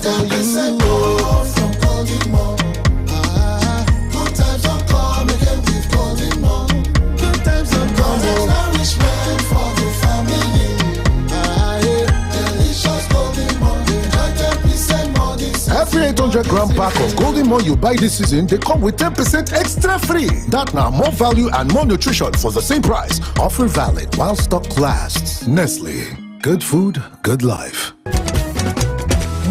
for you. From Golden More. Good times don't come again with Golden More. Good times don't come. Nourishment for the family. Delicious Golden More. Enjoy 10% more this every 800-gram pack of Golden More you buy this season, they come with 10% extra free. That now more value and more nutrition for the same price. Offer valid while stock lasts. Nestle. Good food, good life.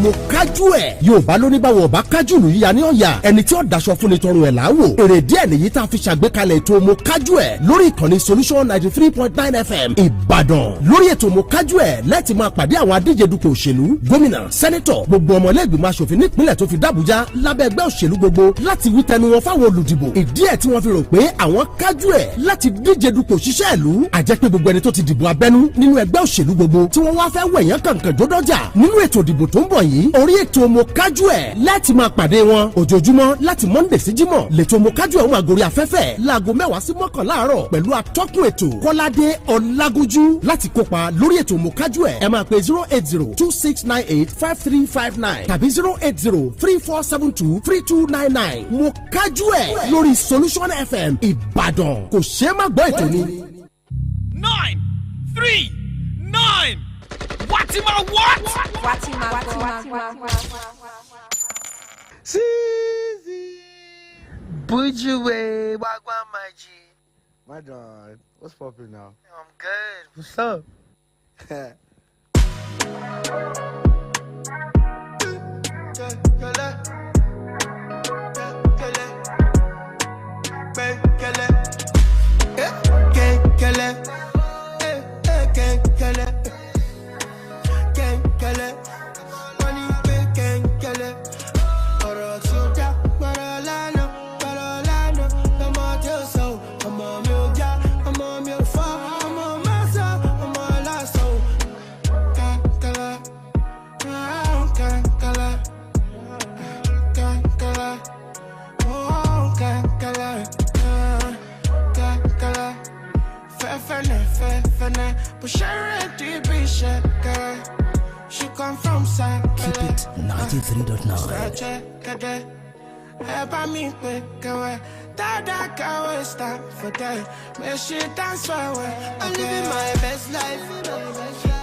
mo kájú ẹ̀ Yorùbá ló ní báwo ọba kájú lù yíya ní ọ̀yà ẹni tí ó daṣọ fún ni tọrùn ẹ̀ láwò èrè díẹ̀ nìyí tá a fi ṣàgbékalẹ̀ ètò mo kájú ẹ̀ lórí ìkànnì Solution 93.9 FM Ìbàdàn lórí ètò mo kájú ẹ̀ láti máa pàdé àwọn adíje dupò òṣèlú gómìnà sẹ́nẹ́tọ̀ gbogbo ọmọlẹ́gbìmọ̀ aṣòfin nípìnlẹ̀ tó fi dàbújá lábẹ́ ẹgbẹ́ òṣèlú gbogbo láti wí tẹnu wọn fáwọn olùdìbò ìdí ẹ̀ tí wọ́n fi rò pé àwọn kájú ẹ̀ láti díje dupò òṣìṣẹ́ ìlú àjẹpẹ́ gbogbo ẹni tó ti dìbò abẹ́nú nínú ẹgbẹ́ òṣèlú gbogbo tí wọ́n wá fẹ́ wẹ̀yán kàǹkàn jódọ́jà nínú ètò ìdìbò tó ń bọ̀ yìí orí ètò mo kájú ẹ̀ láti máa pàdé wọn ojoojúmọ́ láti Monday sí Jímọ̀ lẹ́tọ̀ mo kájú ẹ̀ wọn àgórí afẹ́fẹ́ láago 10 sí 11 láàárọ̀ pẹ̀lú atọ́kùn ètò Kọ́ládé Ọlágúnjú láti kópa lórí ètò mo kájú ẹ̀ ẹ máa pe 08026985359 tàbí 08034723299 mo kájú ẹ̀ lórí Solution FM Ìbàdàn kò ṣeé má gbọ́ ètò ni. 939 Watima what? Watima. Susie. Bujuwe, Wagwan Maji. My dog, what's poppin' now? I'm good. What's up? She come from South. Keep it 93.9. Stop for that. Make she dance for away. I'm living my best life.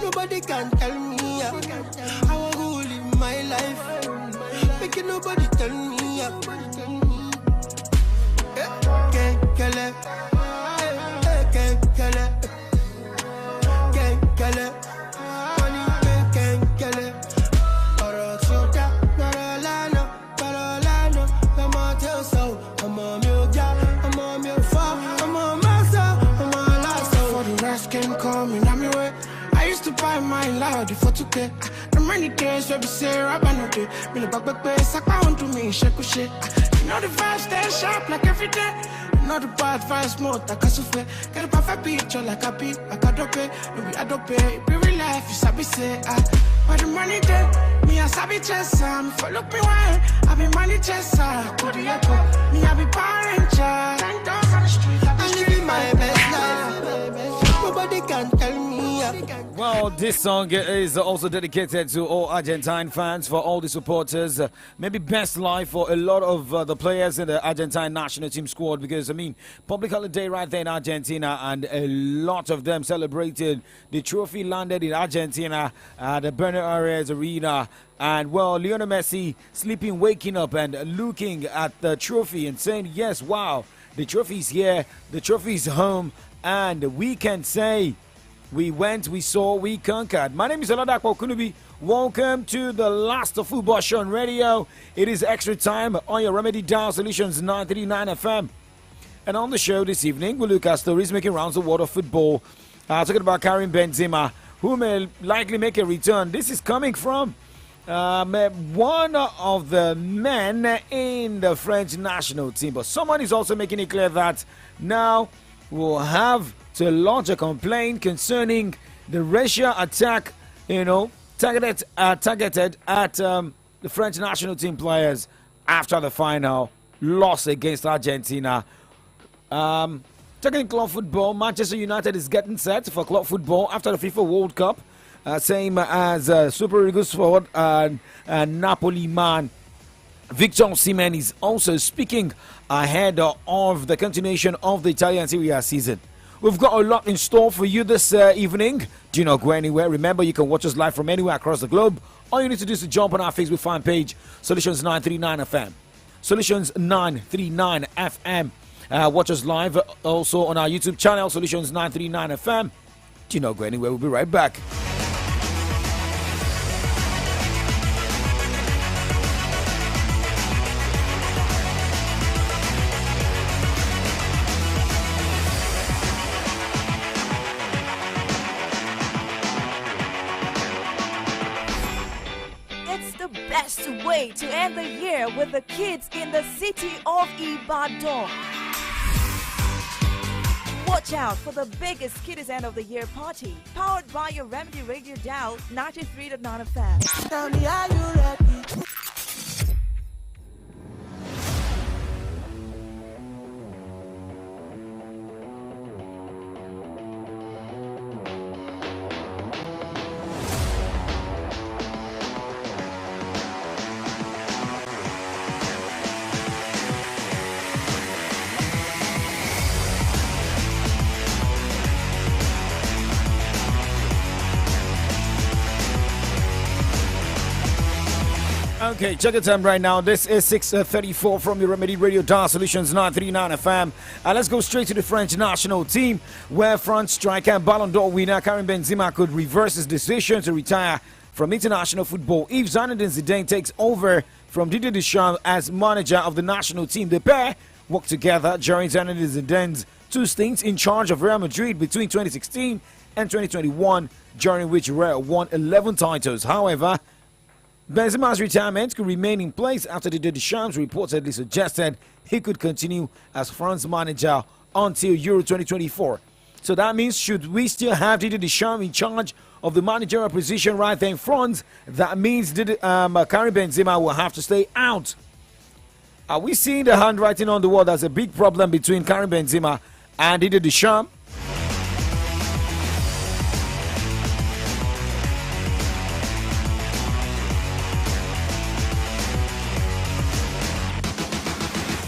Nobody can tell me. I want to live my life. Making nobody tell me. Can't kill it. Can't kill it. Can't kill it. My loud for 2K. The many days where we say Rabano day. Me the back sack on to me, shake shit. You know the vibes stay sharp like every day. You know the bad vibes more like a souffle. Get a perfect picture like a beat, like a dope. No be a dope. It be real life, you sabi say but the money day, me a sabi chess. Follow me wine, I be money chess. Go the echo, me I be Power Ranger. 10 doors on the street, I'm living my best life. Nobody can tell me. Well, this song is also dedicated to all Argentine fans, for all the supporters. Maybe best life for a lot of the players in the Argentine national team squad, because, I mean, public holiday right there in Argentina, and a lot of them celebrated the trophy landed in Argentina at the Buenos Aires Arena. And, well, Lionel Messi sleeping, waking up and looking at the trophy and saying, yes, wow, the trophy's here, the trophy's home, and we can say, we went, we saw, we conquered. My name is Oladapo Kunubi. Welcome to the last football show on radio. It is extra time on your Remedy Dial Solutions 939 FM. And on the show this evening, we'll look at stories making rounds the world of football. Talking about Karim Benzema, who may likely make a return. This is coming from one of the men in the French national team. But someone is also making it clear that now we'll have to launch a complaint concerning the racial attack, targeted at the French national team players after the final loss against Argentina. Talking club football, Manchester United is getting set for club football after the FIFA World Cup. same as Super Eagles forward Napoli man Victor Osimhen is also speaking ahead of the continuation of the Italian Serie A season. We've got a lot in store for you this evening. Do not go anywhere. Remember, you can watch us live from anywhere across the globe. All you need to do is to jump on our Facebook fan page, Solutions 939 FM. Solutions 939 FM. Watch us live also on our YouTube channel, Solutions 939 FM. Do not go anywhere. We'll be right back. Best way to end the year with the kids in the city of Ibadan. Watch out for the biggest Kiddies End of the Year party, powered by your Remedy Radio Dial 93.9 FM. Tell me, are you ready? Okay, check the time right now. This is 6:34 from your Remedy Radio Dial Solutions 939 FM. And let's go straight to the French national team, where France striker and Ballon d'Or winner Karim Benzema could reverse his decision to retire from international football if Zinedine Zidane takes over from Didier Deschamps as manager of the national team. The pair worked together during Zinedine Zidane's two stints in charge of Real Madrid between 2016 and 2021, during which Real won 11 titles. However, Benzema's retirement could remain in place after Didier Deschamps reportedly suggested he could continue as France manager until Euro 2024. So that means, should we still have Didier Deschamps in charge of the managerial position right there in France, that means Karim Benzema will have to stay out. Are we seeing the handwriting on the wall? That's a big problem between Karim Benzema and Didier Deschamps.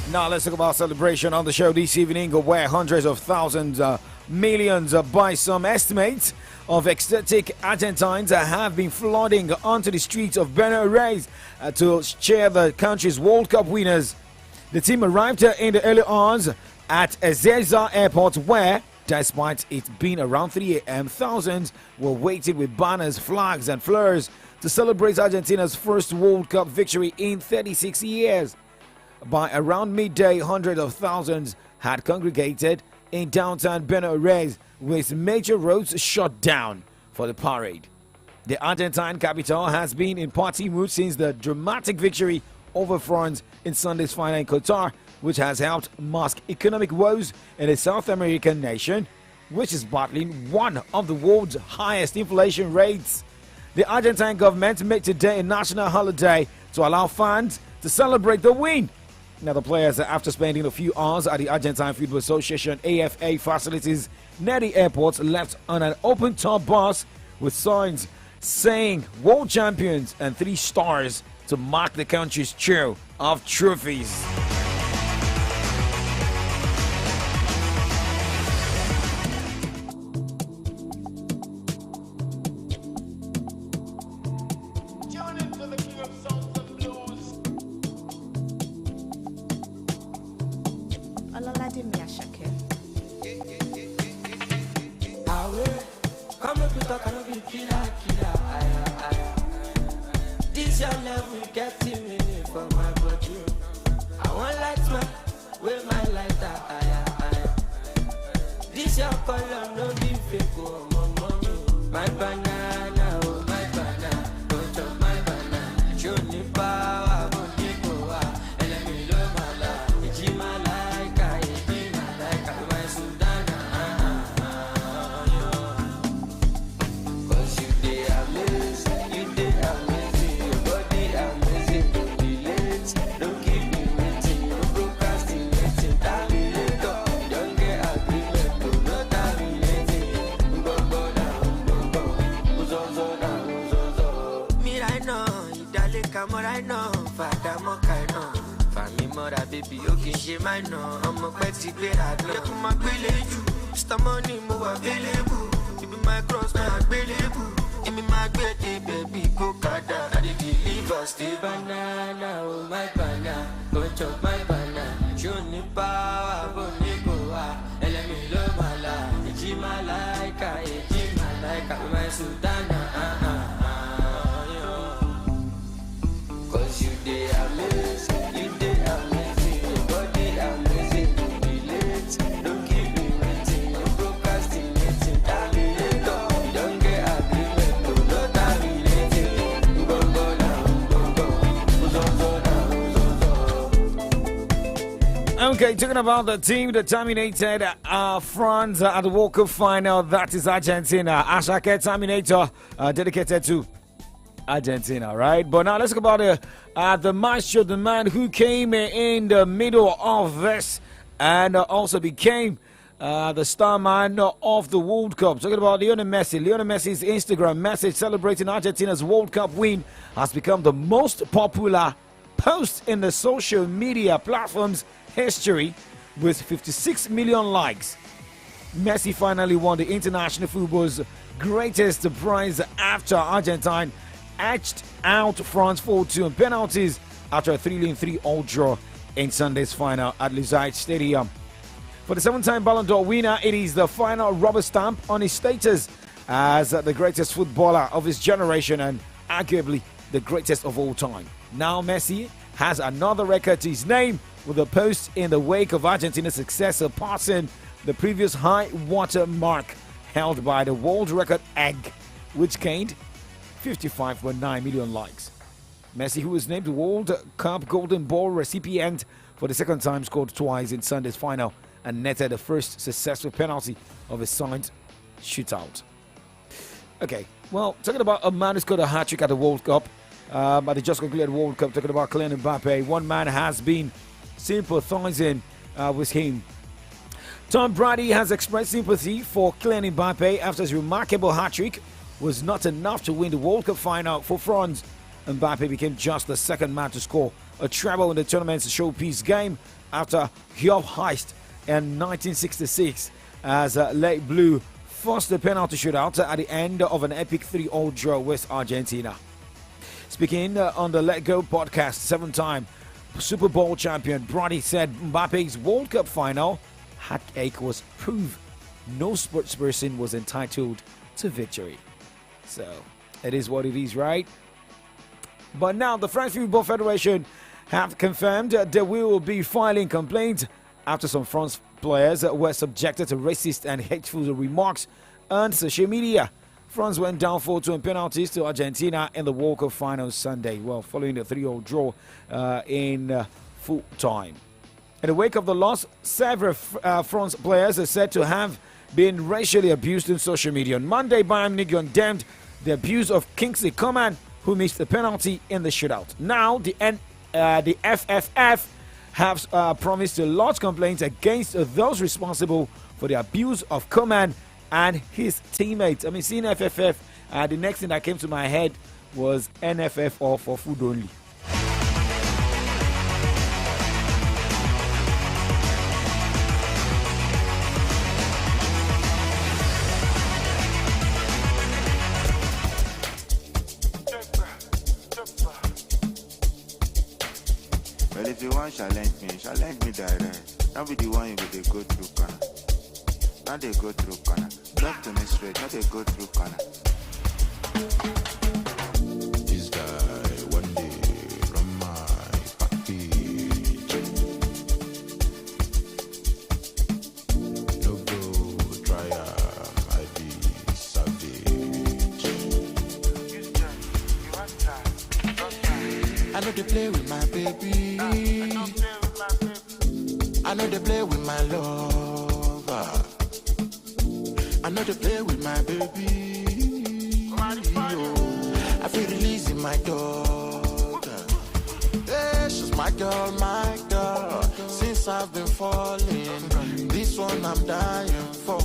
Now let's talk about celebration on the show this evening, where hundreds of thousands, millions by some estimates of ecstatic Argentines have been flooding onto the streets of Buenos Aires to cheer the country's World Cup winners. The team arrived in the early hours at Ezeiza Airport, where, despite it being around 3 a.m., thousands were waiting with banners, flags and flowers to celebrate Argentina's first World Cup victory in 36 years. By around midday, hundreds of thousands had congregated in downtown Buenos Aires, with major roads shut down for the parade. The Argentine capital has been in party mood since the dramatic victory over France in Sunday's final in Qatar, which has helped mask economic woes in a South American nation, which is battling one of the world's highest inflation rates. The Argentine government made today a national holiday to allow fans to celebrate the win. Now, the players, after spending a few hours at the Argentine Football Association AFA facilities near the airport, left on an open-top bus with signs saying "World Champions" and 3 stars to mark the country's cheer of trophies. This your level getting me for my body. I want light man with my lighter. This your color no be fake, oh mommy. My banana, oh my banana, don't chop my banana. Show me power, but you go out. And let me love my life. It's my like, it's my like, my Sudana. Cause you they amazing, you they amazing, your body amazing, don't delete, don't keep me waiting, no procrastinating, terminator, don't get agreement, no terminating, go down, who's also no, Fada Mokaino. Fami Mora, baby, okay, she might know. I'm a petty bit, I look my village. Mr. Money, more available. You be my cross, my available. Give me my baby, Kokada. I deliver, stay banana, oh my banana. Go chop my banana. Show me power, Bonicoa. Elemi Lomala. Ejimalaika, Ejimalaika, my Sultana. Cause you dey amazing, you dey amazing, your body amazing, don't be late, don't keep me waiting, no procrastinating, terminator, you don't get agreement, no terminating, go now. Okay, talking about the team that terminated France at the World Cup final, that is Argentina. Ashake Terminator, dedicated to Argentina, right? But now let's talk about the maestro, the man who came in the middle of this and also became the star man of the World Cup. Talking about Lionel Messi. Lionel Messi's Instagram message celebrating Argentina's World Cup win has become the most popular post in the social media platform's history with 56 million likes. Messi finally won the international football's greatest prize after Argentina edged out France 4-2 on penalties after a 3-3 all draw in Sunday's final at Lusail Stadium. For the 7-time Ballon d'Or winner, it is the final rubber stamp on his status as the greatest footballer of his generation and arguably the greatest of all time. Now Messi has another record to his name with a post in the wake of Argentina's success surpassing the previous high water mark held by the world record egg, which gained 55.9 million likes. Messi, who was named the World Cup Golden Ball recipient for the second time, scored twice in Sunday's final and netted the first successful penalty of his signed shootout. Okay, well, talking about a man who scored a hat-trick at the World Cup, at the just concluded World Cup, talking about Kylian Mbappe, one man has been sympathizing with him. Tom Brady has expressed sympathy for Kylian Mbappe after his remarkable hat-trick was not enough to win the World Cup final for France. Mbappe became just the second man to score a treble in the tournament's showpiece game after Joop Heist in 1966 as Les Bleus forced the penalty shootout at the end of an epic 3-all draw with Argentina. Speaking on the Let Go podcast, 7-time Super Bowl champion Brady said Mbappe's World Cup final heartache was proof no sports person was entitled to victory. So, it is what it is, right? But now, the French Football Federation have confirmed they will be filing complaints after some France players were subjected to racist and hateful remarks on social media. France went down 4-2 in penalties to Argentina in the World Cup final Sunday, well, following the 3-all draw in full time. In the wake of the loss, several France players are said to have been racially abused in social media. On Monday, Bayern Munich condemned the abuse of Kingsley Coman, who missed the penalty in the shootout. Now, the FFF have promised to lodge complaints against those responsible for the abuse of Coman and his teammates. I mean, seeing FFF, the next thing that came to my head was NFF, or for food only. Well, if you want challenge me direct. Not be the one you will they go through corner. Not they go through corner. Talk to me straight, not they go through corner. This guy one day run my package. No go try I be savage. I know they play with my baby. I know they play with my lover. I know they play with my baby. Oh, I feel releasing my daughter. Yeah, she's my girl. Since I've been falling, this one I'm dying for.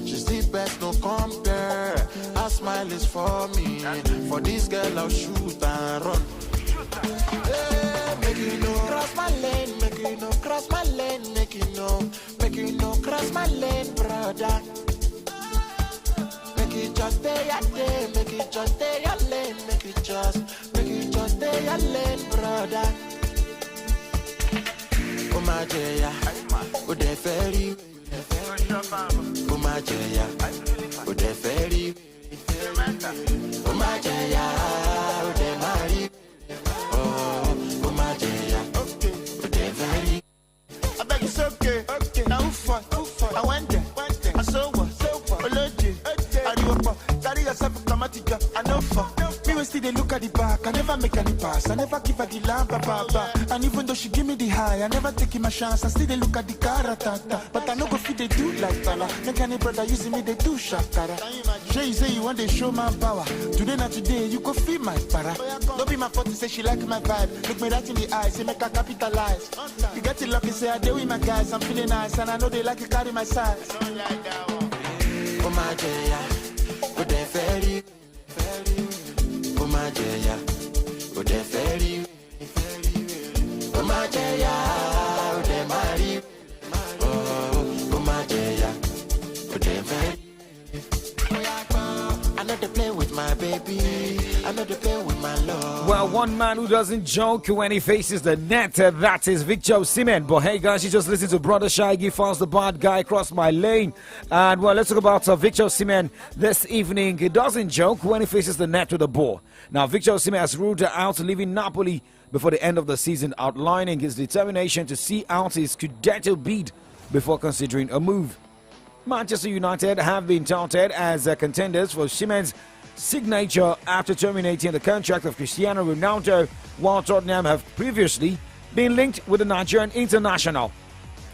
She's the best, no compare. her smile is for me. For this girl, I'll shoot and run. Hey, make you know, cross my lane, make you know, cross my lane, make you know, cross my lane, brother. Make it just stay your day, make it just stay your lane, make it just stay your lane, brother. Oh my dear, oh the ferry, oh my dear, oh the ferry, oh my dear, oh the marry, oh my dear, oh the ferry. I beg it's okay, now who fun, I went there, I saw what, I do up, carry yourself a dramatic, I know for. Me will still they look at the back, I never make any pass, I never give her the lamp, and even though she give me the high, I never take my chance, I still they look at the caratata, but I know go fit they do like Tala, make any brother using me, they do shakara. Sure you say you want to show my power, today not today, you go feel my para. Don't be my fault to say she like my vibe, look me right in the eyes, say make her capitalize. You get it lucky, say I deal with my guys, I'm feeling nice, and I know they like to carry my size. Oh my dear, oh the ferry, oh my dear, oh the ferry, oh my dear, oh the marry, oh my dear, oh the ferry. I know they play with my baby, I know they play with my love. Well, one man who doesn't joke when he faces the net, that is Victor Osimhen. But hey guys, you just listen to Brother Shaggy, falls the bad guy across my lane. And well, let's talk about Victor Osimhen this evening. He doesn't joke when he faces the net with the ball. Now, Victor Osimhen has ruled out leaving Napoli before the end of the season, outlining his determination to see out his Scudetto bid before considering a move. Manchester United have been touted as contenders for Osimhen's signature after terminating the contract of Cristiano Ronaldo, while Tottenham have previously been linked with the Nigerian international.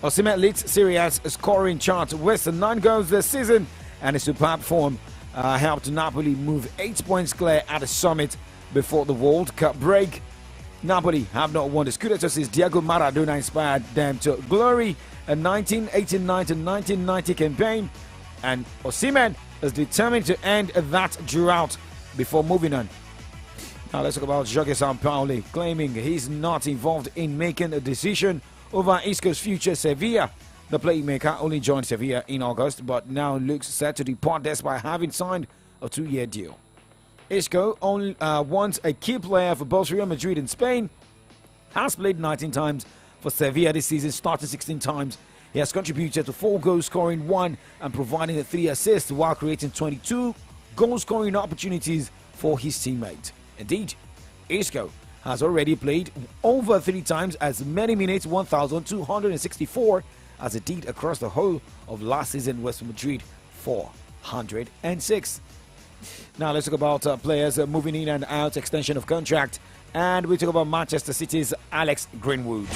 Osimhen leads Serie A's scoring chart with 9 goals this season, and his superb form helped Napoli move 8 points clear at the summit before the World Cup break. Napoli have not won the Scudetto since Diego Maradona inspired them to glory in 1989 to 1990 campaign, and Osimhen is determined to end that drought before moving on. Now let's talk about Jorge Sampaoli, claiming he's not involved in making a decision over Isco's future. Sevilla, the playmaker, only joined Sevilla in August, but now looks set to depart despite having signed a 2-year deal. Isco only wants a key player for both Real Madrid and Spain, has played 19 times for Sevilla this season, starting 16 times. He has contributed to 4 goals, scoring 1 and providing 3 assists while creating 22 goal-scoring opportunities for his teammate. Indeed, Isco has already played over 3 times as many minutes, 1,264, as he did across the whole of last season with Madrid, 406. Now let's talk about players moving in and out, extension of contract, and we talk about Manchester City's Alex Greenwood.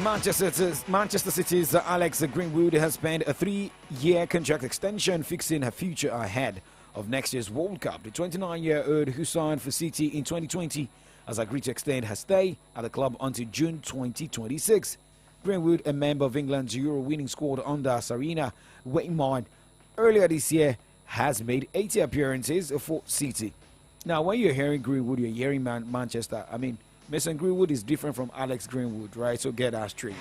Manchester City's Alex Greenwood has spent a 3-year contract extension, fixing her future ahead of next year's World Cup. The 29-year-old, who signed for City in 2020, has agreed to extend her stay at the club until June 2026. Greenwood, a member of England's Euro-winning squad under Sarina Wittmann, earlier this year has made 80 appearances for City. Now, when you're hearing Greenwood, you're hearing Manchester. I mean, Mason Greenwood is different from Alex Greenwood, right? So get that straight.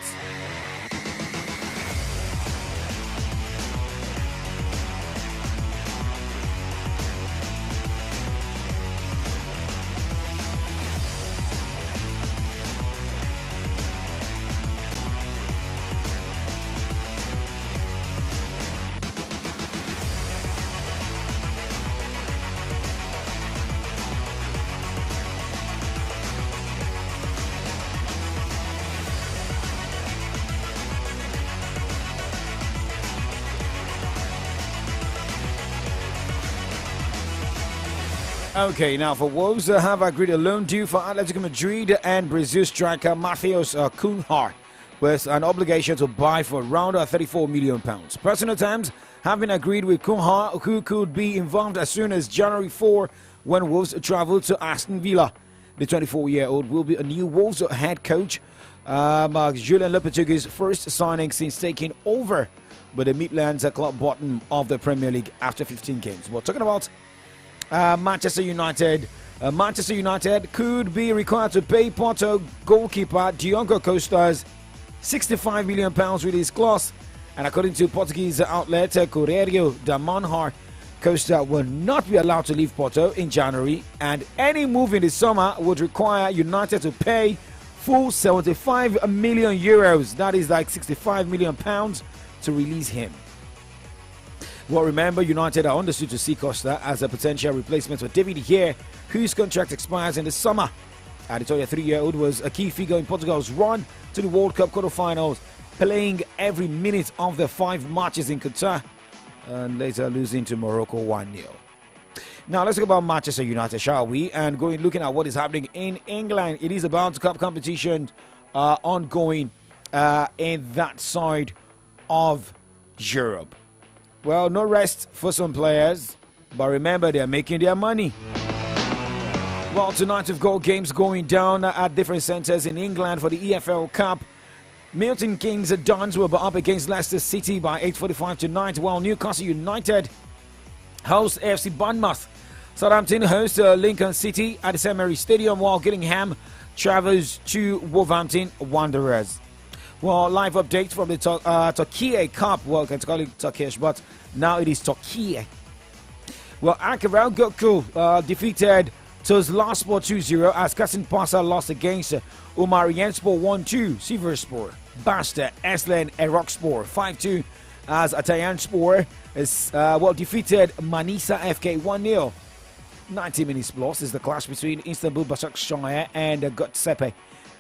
Okay, now for Wolves have agreed a loan deal for Atletico Madrid and Brazil striker Matheus Cunha, with an obligation to buy for around £34 million. Personal terms have been agreed with Cunha, who could be involved as soon as January 4, when Wolves travel to Aston Villa. The 24-year-old will be a new Wolves head coach. Julian Lopetegui's first signing since taking over with the Midlands club bottom of the Premier League after 15 games. We're talking about Manchester United. Manchester United could be required to pay Porto goalkeeper Diogo Costa's £65 million release clause. And according to Portuguese outlet Correio da Manhã, Costa will not be allowed to leave Porto in January, and any move in the summer would require United to pay full 75 million euros. That is like 65 million pounds to release him. Well, remember, United are understood to see Costa as a potential replacement for David De Gea, whose contract expires in the summer. The 23-year-old was a key figure in Portugal's run to the World Cup quarterfinals, playing every minute of the 5 matches in Qatar, and later losing to Morocco 1-0. Now let's talk about Manchester United, shall we? And looking at what is happening in England. It is about cup competition ongoing in that side of Europe. Well, no rest for some players, but remember, they're making their money. Well, tonight we've got games going down at different centres in England for the EFL Cup. Milton Keynes Dons will be up against Leicester City by 8:45 tonight, while Newcastle United host AFC Bournemouth. Southampton hosts Lincoln City at the St Mary's Stadium, while Gillingham travels to Wolverhampton Wanderers. Well, live update from the Turkey Cup. Well, I can call it Turkish, but now it is Turkey. Well, Ankara Gökçe defeated Tuzlaspor 2-0 as Kasımpaşa lost against Umariyenspor 1-2. Sivasspor bashed Eslen Erokspor 5-2 as Atayanspor defeated Manisa FK 1-0. 90 minutes plus is the clash between Istanbul Başakşehir and Göztepe,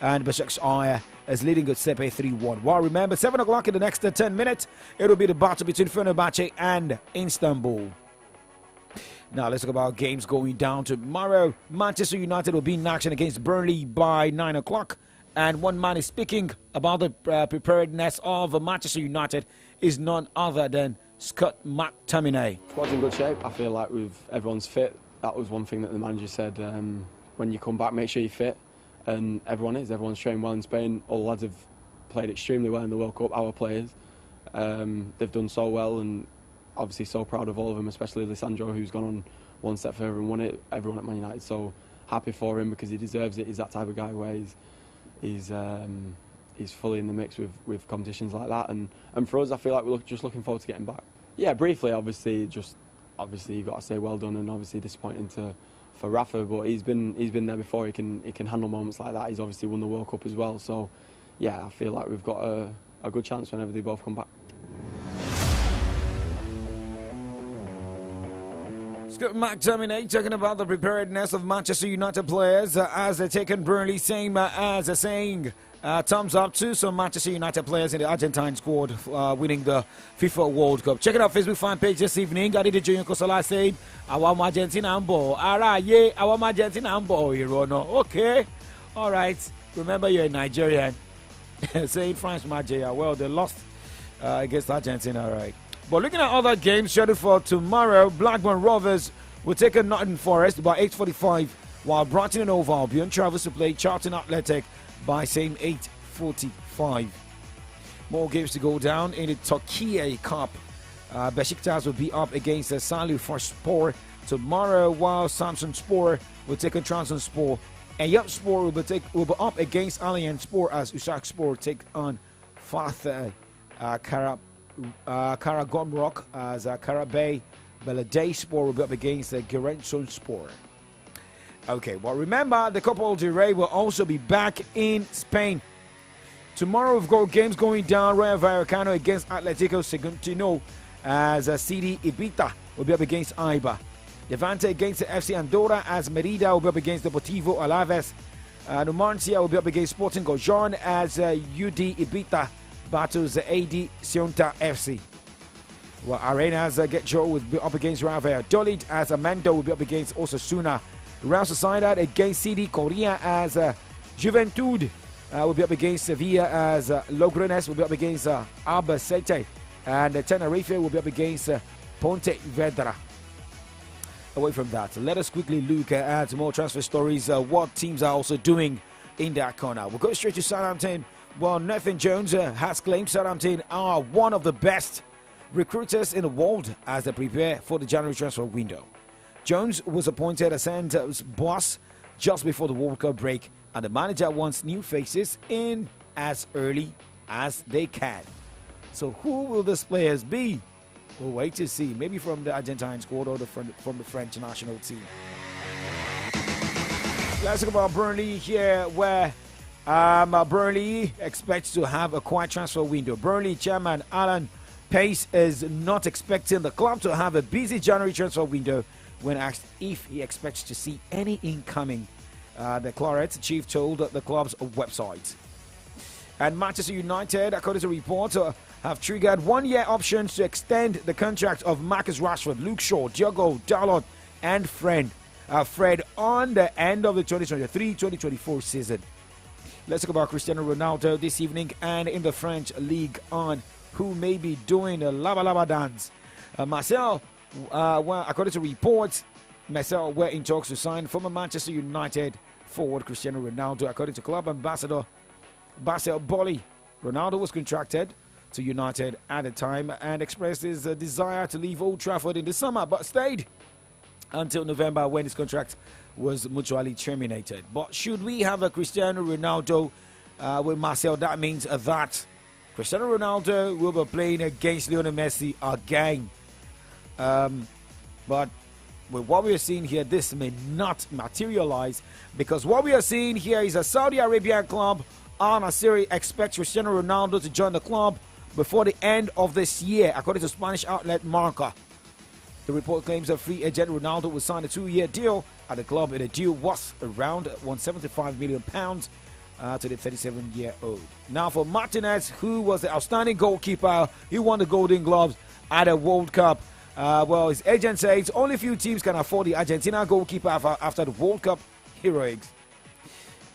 and Başakşehir is leading Göztepe 3-1. Well, remember, 7 o'clock in the next 10 minutes, it will be the battle between Fenerbahce and Istanbul. Now let's talk about games going down tomorrow. Manchester United will be in action against Burnley by 9 o'clock. And one man is speaking about the preparedness of Manchester United is none other than Scott McTominay. Squad's in good shape. I feel like everyone's fit. That was one thing that the manager said. When you come back, make sure you're fit. And everyone is. Everyone's trained well in Spain. All the lads have played extremely well in the World Cup, our players. They've done so well, and obviously so proud of all of them, especially Lisandro, who's gone on one step further and won it. Everyone at Man United so happy for him because he deserves it. He's that type of guy where he's fully in the mix with competitions like that. And for us, I feel like we're just looking forward to getting back. Yeah, briefly, obviously you've got to say well done, and obviously disappointing for Rafa, but he's been there before. He can handle moments like that. He's obviously won the World Cup as well. So yeah, I feel like we've got a good chance whenever they both come back. Scott McTominay talking about the preparedness of Manchester United players as they're taking Burnley, same as they're saying thumbs up to some Manchester United players in the Argentine squad winning the FIFA World Cup. Check it out, Facebook fan page this evening. Adide Joyin Kosola said, "Our Argentina and ball, Araye, our Argentina and ball, Hirono." Okay, all right. Remember, you're a Nigerian. Saying France Magia. Well, they lost against Argentina, all right. But looking at other games scheduled for tomorrow, Blackburn Rovers will take on Nottingham Forest by 8:45, while Brighton and Hove Albion travels to play Charlton Athletic by same 8:45. More games to go down in the Turkey Cup. Besiktas will be up against Salihspor tomorrow, while Samsunspor will take on Trabzonspor, and Yapspor will be up against Allianspor as Uşakspor take on Fatih Karagümrük as Karabey Belediyespor will be up against Giresunspor. Okay, well, remember, the Copa del Rey will also be back in Spain. Tomorrow we've got games going down. Rayo Vallecano against Atletico Saguntino as CD Ibiza will be up against Eibar. Levante against the FC Andorra as Merida will be up against Deportivo Alaves. Numancia will be up against Sporting Gijón as UD Ibiza battles the AD Ceuta FC. Well, Arenas Getxo will be up against Real Valladolid as Amando will be up against Osasuna. Real Sociedad against CD Korea as Juventud will be up against Sevilla as Logroñés will be up against Albacete, and Tenerife will be up against Pontevedra. away from that, let us quickly look at more transfer stories, what teams are also doing in that corner. We'll go straight to Southampton. Well, Nathan Jones has claimed Southampton are one of the best recruiters in the world as they prepare for the January transfer window. Jones was appointed as Santos boss just before the World Cup break, and the manager wants new faces in as early as they can. So who will these players be? We'll wait to see. Maybe from the Argentine squad or from the French national team. Let's talk about Burnley here, where Burnley expects to have a quiet transfer window. Burnley chairman Alan Pace is not expecting the club to have a busy January transfer window when asked if he expects to see any incoming. The Claret chief told the club's website. And Manchester United, according to reports, have triggered one-year options to extend the contract of Marcus Rashford, Luke Shaw, Diogo Dalot, and Fred on the end of the 2023-2024 season. Let's talk about Cristiano Ronaldo this evening and in the French League on who may be doing a lava dance. Marcel, well, according to reports, Marcel were in talks to sign former Manchester United forward Cristiano Ronaldo. According to club ambassador Basel Boli, Ronaldo was contracted to United at the time and expressed his desire to leave Old Trafford in the summer, but stayed until November when his contract was mutually terminated. But should we have a Cristiano Ronaldo with Marcel, that means that Cristiano Ronaldo will be playing against Lionel Messi again. But with what we are seeing here, this may not materialize, because what we are seeing here is a Saudi Arabian club, Al Nassr, expects Cristiano Ronaldo to join the club before the end of this year, according to Spanish outlet Marca. The report claims that free agent Ronaldo will sign a 2-year deal at the club, and the deal was around £175 million to the 37-year-old. Now for Martinez, who was the outstanding goalkeeper, he won the Golden Gloves at a World Cup. Well, his agent says only few teams can afford the Argentina goalkeeper after the World Cup heroics.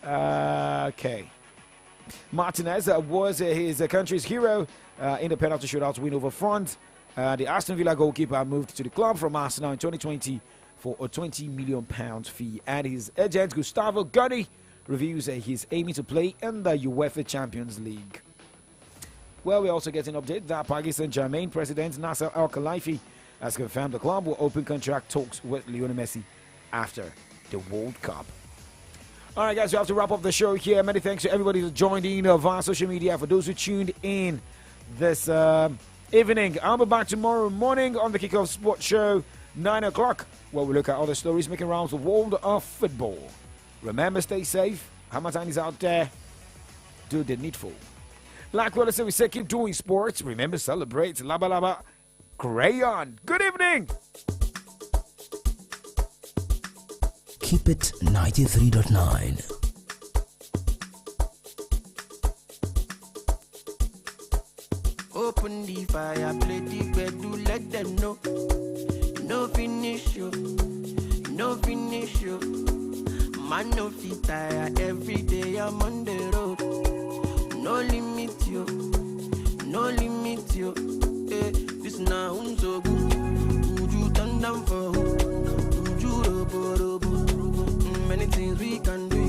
Okay. Martinez was his country's hero in the penalty shootout win over France. The Aston Villa goalkeeper moved to the club from Arsenal in 2020 for a £20 million fee. And his agent, Gustavo Guti, reveals he's aiming to play in the UEFA Champions League. Well, we also get an update that Paris Saint-Germain president Nasser Al-Khelaifi has confirmed the club will open contract talks with Lionel Messi after the World Cup. All right, guys, we have to wrap up the show here. Many thanks to everybody who joined in via social media. For those who tuned in this evening, I'll be back tomorrow morning on the Kickoff Sports Show, 9 o'clock, where we look at other stories making rounds the world of football. Remember, stay safe. Hamatan is out there. Do the needful. Like what I said, we say keep doing sports. Remember, celebrate. Laba Laba Crayon. Good evening. Keep it 93.9. Open the fire, play the bed, do let them know. No finish you, no finish you. Man, no fit tire, every day I'm on the road. No limit you, no limit you. Hey, this now so good. Would you turn down for who? Would you robo? Many things we can do.